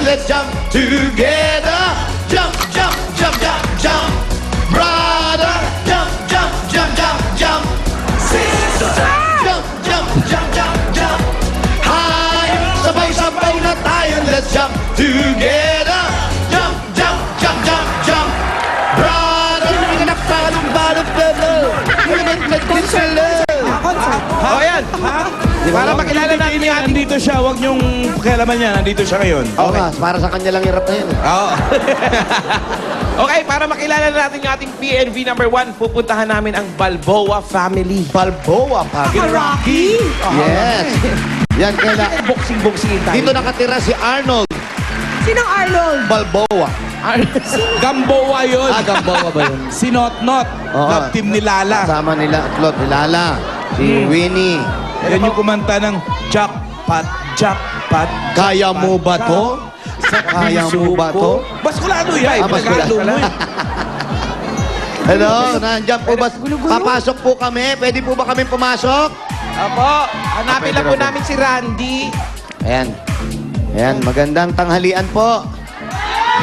let's jump together. Jump, jump, jump, jump, jump. Brother, jump, jump, jump, jump, jump. Sister, jump, jump, jump, jump, jump. High, sabay-sabay na tayo. Let's jump together. Jump, jump, jump, jump, jump. Brother, nakakalumbalo ka na. Let's O yan. Para makilala natin yung ating... Nandito siya, huwag niyong pakialaman niya. Nandito siya ngayon. Oo nga, para sa kanya lang hirap na yun. Oo. Okay, para makilala natin yung ating PNV number 1, pupuntahan namin ang Balboa family. Balboa pa. Rocky? Yes. Yan, kaya Boxing-boxingin tayo. dito nakatira si Arnold Sinong Arnold? Balboa. Gamboa yun. Gamboa ba yun? Si Not-Not. Oo. Love team ni Lala. Kasama nila, Claude, ni Lala, si Winnie. Yan yung kumanta ng Jackpot, Jackpot. Kaya mo ba to? Kaya mo ba to? Baskulado yan. Baskulado. Pinagalo mo eh. Hello, nandiyan po ba? Papasok po kami. Pwede po ba kami pumasok? Opo, hanapin lang po namin si Randy. Ayan. Ayan, magandang tanghalian po.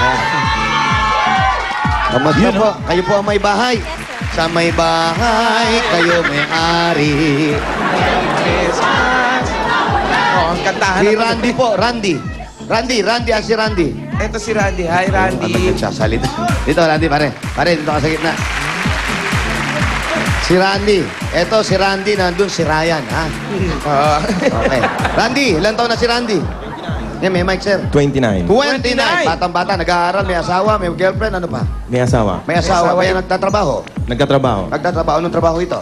Ayan. Kamusta po? Kayo po ang may bahay. Sa may bahay, kayo may-ari. Oh, ang kantahan. Si Randy po, Randy. Randy, si Randy. Ito si Randy. Hi, Randy. Ano nagsasalita? Dito, Randy, pare. Pare, dito ka sa gitna. Si Randy. Eto, si Randy. Nandun si Ryan, ha? Okay. Randy, ilan taon na si Randy? Yan, may mic, sir. 29. 29. Batang-bata, nag-aaral, may asawa, may girlfriend, ano pa? May asawa. May asawa, may nagtatrabaho. Nagkatrabaho. Nagtatrabaho, anong trabaho ito?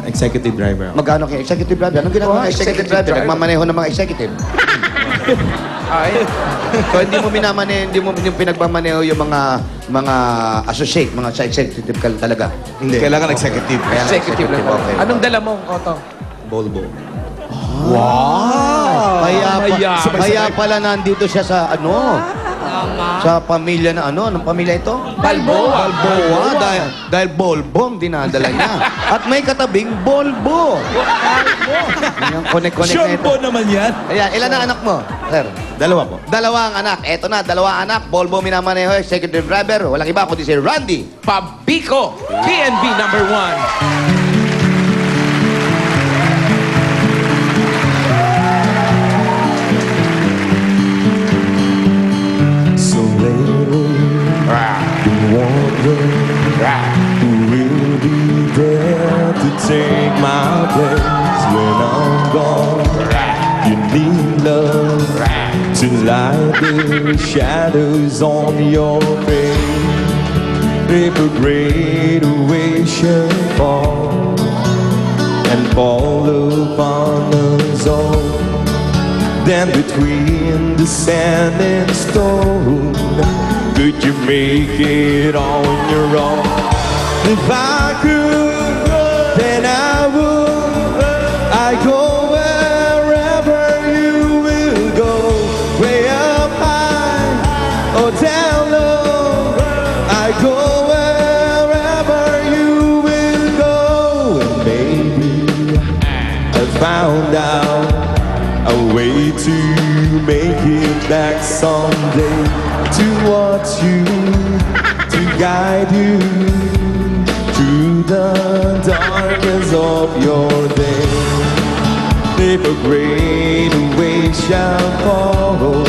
Executive driver. Magkano kay executive driver? Anong ginagawa ng executive driver? Nagmamaneho ng mga executive. Ay, So, hindi mo pinagmamaneho yung mga associate, mga sa executive ka talaga. Hindi. Kailangan executive. Kaya executive lang. okay. Anong dala mo, Otto? Volvo. Kaya pala nandito siya sa sa pamilya na anong pamilya ito? Balboa. Balboa. Dahil bolbong dinadala niya. At may katabing bolbo. Yung connect na ito. Shombo naman yan. Ayan, ilan ang anak mo, sir? Dalawa po. Dalawang anak. Eto na, dalawang anak. Bolbo minamaneho, executive driver. Walang iba kundi si Randy. Pabico. PNV number 1. So lately, been wondering who will be there to take my place when I'm gone. You need love to light the shadows on your face. If a great ocean fall and fall upon us all, then between the sand and stone, could you make it on your own? If I could, then I would. I go wherever you will go, way up high or down low. I go wherever you will go, and maybe I found out a way to make it back someday, to watch you, to guide you through the darkness of your day. If a great wave shall fall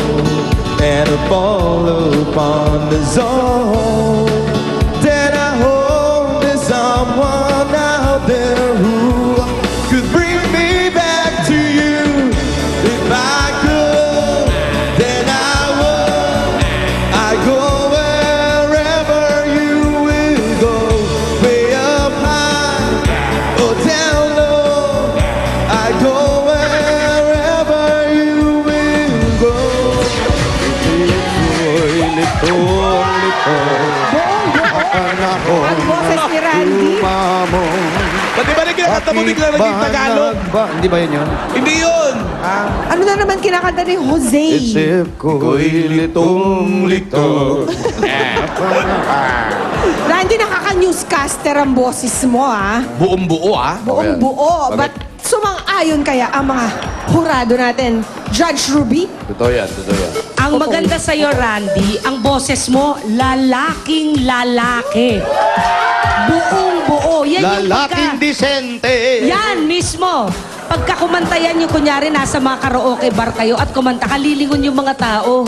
and fall upon the zone, then I hope there's someone out there who could bring me back to you. If I could, then I would. I go wherever you will go, way up high or down low. I go wherever you will go. Ang boses ni Randy? Ba't di ba na kinakanta mo bigla naging Tagalog? Hindi ba yun? Hindi yun. Ano na naman kinakanta ni Jose? Isip ko'y litong-lito. Randy, nakaka-newscaster ang boses mo, ha? Buong buo, ah. Buong buo. Ba't sumang-ayon kaya ang mga hurado natin? Judge Ruby, Totoo yan, totoo yan. Ang maganda sa'yo, Randy, ang boses mo, lalaking lalaki. Buong buo. Yan yung Lalaking disente. Yan mismo. Pagka kumanta yan, yung kunyari nasa mga karaoke bar kayo at kumanta, kalilingon yung mga tao.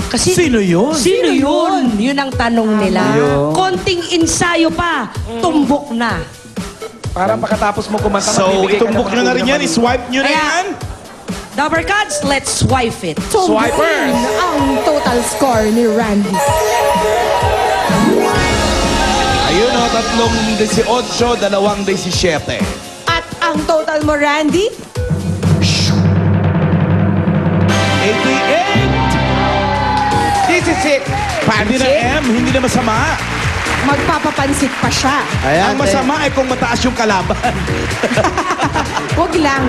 Kasi, Sino yun? Sino yun? Yun ang tanong nila. Konting ensayo pa, tumbok na. Para pagkatapos mo kumanta, So, magbibigay ka itumbok ng nyo na rin ulo yan. ng I-swipe nyo na Kaya- yan. Dabber Cats, let's swipe it. Tumbukin ang total score ni Randy. Ayun o, 3-18, 2-17. At ang total mo, Randy? 88. 16. Hindi na M, hindi na masama. Magpapapansit pa siya. Ang masama ay kung mataas yung kalaban. Wag lang.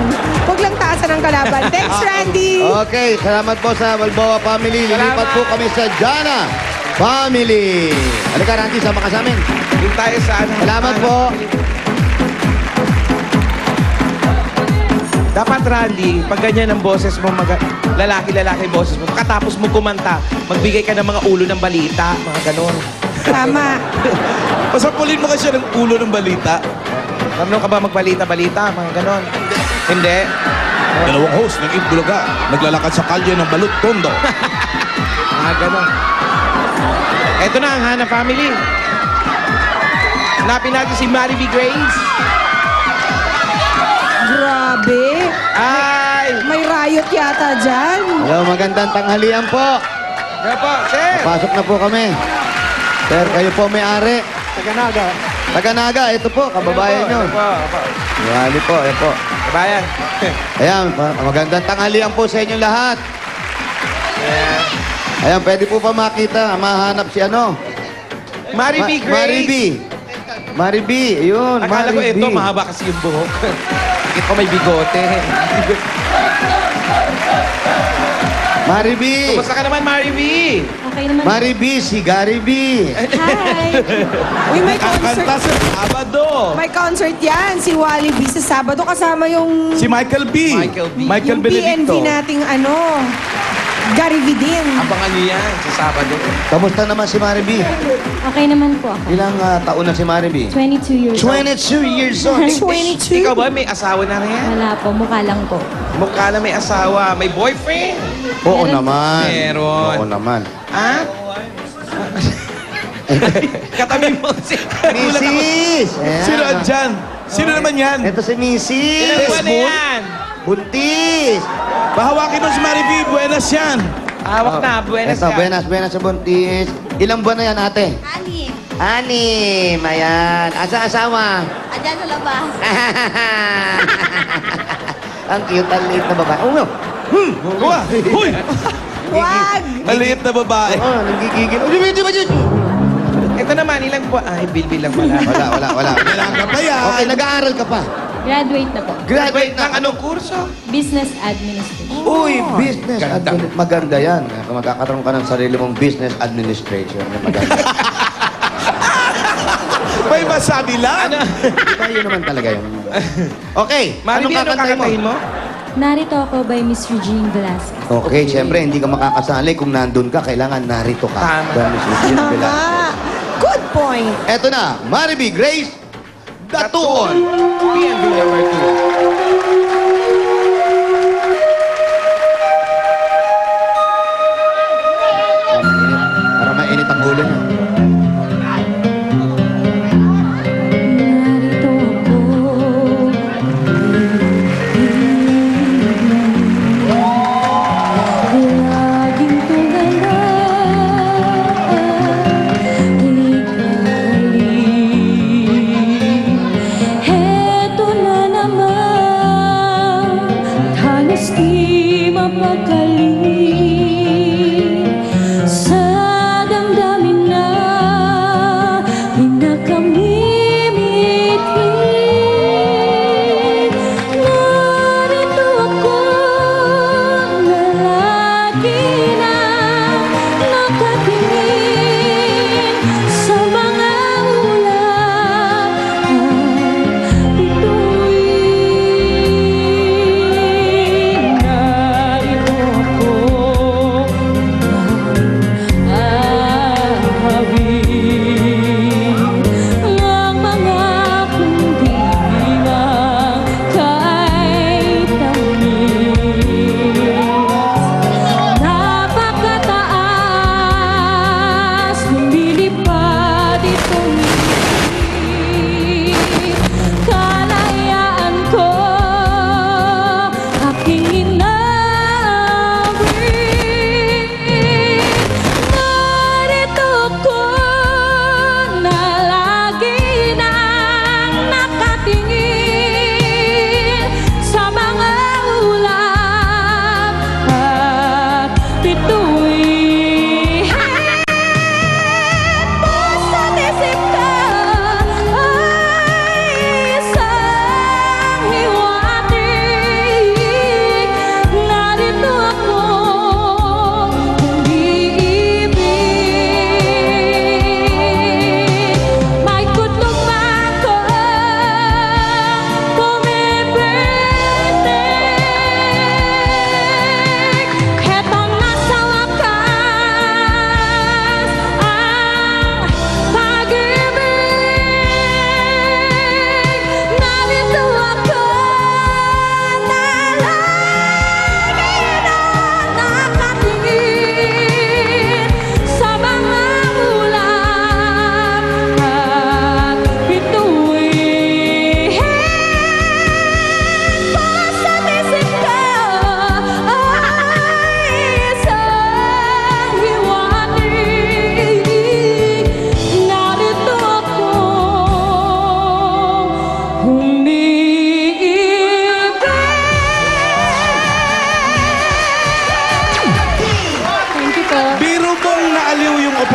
Wag lang taasan ang kalaban. Thanks, Randy. Okay, salamat po sa Balboa family. Lilipat po kami sa Jana family. Halika, Randy, sama ka sa amin. Doon tayo sa ano. Salamat po. Dapat, Randy, pag ganyan ang boses mo, lalaki-lalaki boses mo, pagkatapos mo kumanta, magbigay ka ng mga ulo ng balita, mga ganon. Tama. Pasapulin mo kasi ng ulo ng balita. Marunong ka ba magbalita-balita, mga ganon? Hindi. Dalawang host ng Itbulaga, naglalakad sa kalye ng Balut Tondo. Mga ganon. Eto na ang Hana family. Hanapin natin si Mary B. Grace. Grabe. Ay! May riot yata dyan. Hello, magandang tanghalian po. Ano po, sir? Pasok na po kami. Sir, kayo po may-ari. Taganaga. Taga-Naga, ito po, kababayan nyo. Ito po. Yali po, ito po. Kabayan. Ayan, magandang tanghalian po sa inyong lahat. Ayan, pwede po pa makita, mahanap si ano? Mary B. Grace. Mary B. Mary B, ayun. Akala ko Mary B. ito, mahaba kasi yung buhok. Bakit ko may bigote? Mary B. Kumusta ka naman, Mary B? Okay naman. Mary B, si Gary B. Hi! Uy, may concert. Kakanta sa Sabado. May concert yan. Si Wally B sa Sabado. Kasama yung Si Michael B. Michael B. Michael yung Benedicto. PNV nating ano, Gary V din. Abangan niyo yan sa Sabado. Kamusta naman si Mary B? Okay naman po ako. Ilang taon na si Mary B? 22 years old. 22 years old. 22. Ikaw ba may asawa na rin? Wala po, mukha lang po. Mukha na may asawa. May boyfriend? Oo Meron. naman. Meron. Oo naman. Ha? Katabi mo si... Mrs. Ayan. Sino andyan? Sino naman yan? Ito si Mrs. Ilang buwan na yan? Buntis. Pahawakin mo si Mary B. Buenas yan. Hawak na. Buenas Ito, ka. buenas sa buntis. Ilang buwan na yan, ate? Ani, Anim. Ayan. Asa asawa? andyan sa labas. Ang cute, ang liit na babae. Oh, no. Uwa! Huy! Wag! Maliit na babae. Oh, nagigigil. Oh, di ba yun? Ito naman, ilang buwan? Ay, bilbil lang pala. Wala. Kailangan ka pa yan. Okay, nag-aaral ka pa. Graduate na po. Graduate Ng na. anong kurso? Business Administration. Uy, business. Ganda. Maganda yan. Kung magkakaroon ka ng sarili mong business administration. Maganda. May masabi lang. Ano? Diba, yun naman talaga yun. Okay. Mari B, anong kakantahin mo? Narito ako by Miss Regine Velasquez. Okay, siyempre, hindi ka makakasali. Kung nandun ka, kailangan narito ka. Tama. Dahil Miss Regine Tama. Velasquez. Good point. Eto na, Mary B. Grace Datuon. PNV number 2. Para mainit ang ulo niya. Narito ako. Laging tulala. Heto na naman.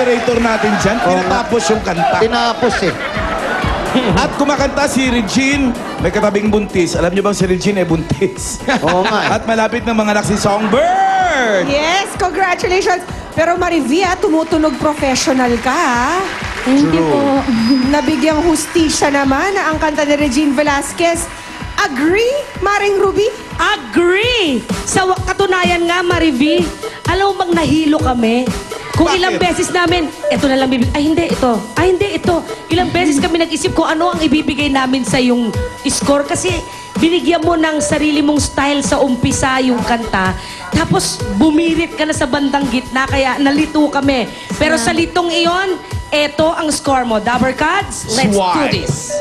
operator natin dyan, tinatapos yung kanta. Tinapos eh. At kumakanta si Regine, may katabing buntis. Alam niyo bang si Regine ay buntis? Oo nga eh. At malapit na mga anak si Songbird. Yes, congratulations. Pero Marivia, tumutunog professional ka, ha? Thank you po. Nabigyang hustisya naman na ang kanta ni Regine Velasquez. Agree, Maring Ruby? Agree! Sa katunayan nga, Marivi, alam mo bang nahilo kami? Kung Bakit? ilang beses namin, eto na lang bibigay. Ay, hindi, ito. Ay, hindi, ito. Ilang beses kami nag-isip kung ano ang ibibigay namin sa yung score. Kasi binigyan mo ng sarili mong style sa umpisa yung kanta. Tapos bumirit ka na sa bandang gitna, kaya nalito kami. Pero sa litong iyon, eto ang score mo. Dabber Cards, let's do Swipe. this.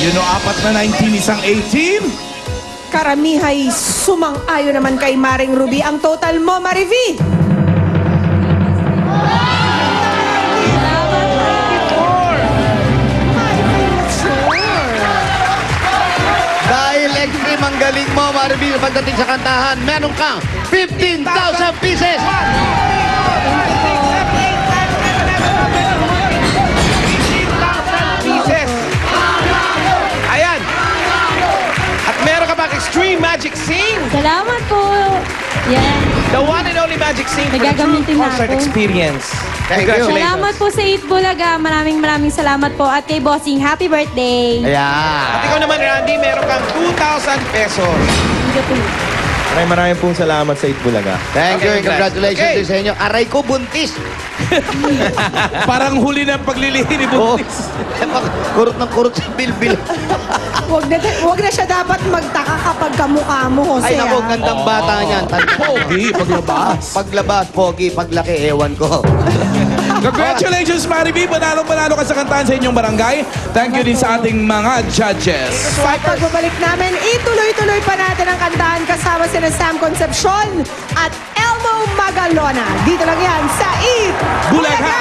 You know, 4 na 19, isang 18. Karamihay sumang-ayo naman kay Maring Ruby. Ang total mo, Marivi? Dahil extreme ang galing mo, Maribel, pagdating sa kantahan, meron kang 15,000 pieces! Pieces. Ayan. At meron ka pang Extreme Magic Scene. Salamat po. Yan. The one and only Magic Scene for the true Nagagamitin na concert ako. experience. Thank you. Congratulations. Salamat po sa Eat Bulaga. Maraming salamat po. At kay Bossing, happy birthday. At Ayan. ikaw naman, Randy, meron kang 2,000 pesos. Thank you po. Maraming pong salamat sa Itbulaga. Thank you Okay, and congratulations okay. din sa inyo. Aray ko, buntis! Parang huli ng paglilihi ni Oh, buntis. kurot ng kurot sa bilbil. Wag na siya dapat magtaka kapag kamukha mo, Jose. Ay, naku, ah. gandang bata niyan. Pogi, paglabas. Paglabas, pogi, paglaki, ewan ko. Congratulations, Marivi. Panalong-panalo ka sa kantahan sa inyong barangay. Thank you din sa ating mga judges. Sa pagbabalik namin, ituloy-tuloy pa natin ang kantahan kasama sina Sam Concepcion at Elmo Magalona. Dito lang yan sa Eat Bulaga!